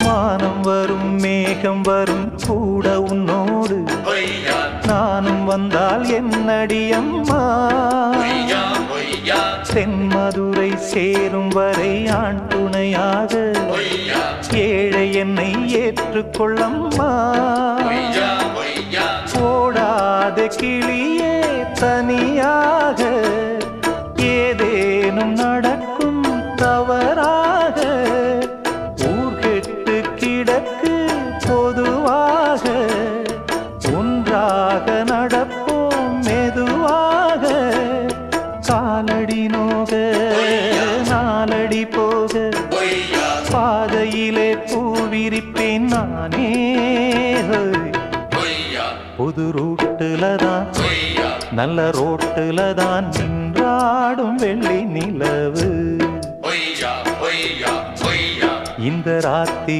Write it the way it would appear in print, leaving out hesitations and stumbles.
வானம் வரும் மேகம் வரும் கூட உன்னோடு நானும் வந்தால் என்னடி அம்மா தென்மதுரை சேரும் வரை ஆண் துணையாக ஏழை என்னை ஏற்றுக்கொள்ளம்மா ஓடாத கிளியே தனியாக ஏதேனும் நடக்கும் தவறாக ஊர்கெட்டு கிடக்கு பொதுவாக ஒன்றாக நடப்போம் மெதுவாக காலடி நோக நாலடி போக பாதையிலே பூவிரிப்பேன் நானே புது ரூட்டுல தான் நல்ல ரோட்டுல தான் நின்றாடும் வெள்ளி நிலவு இந்த ராத்திரி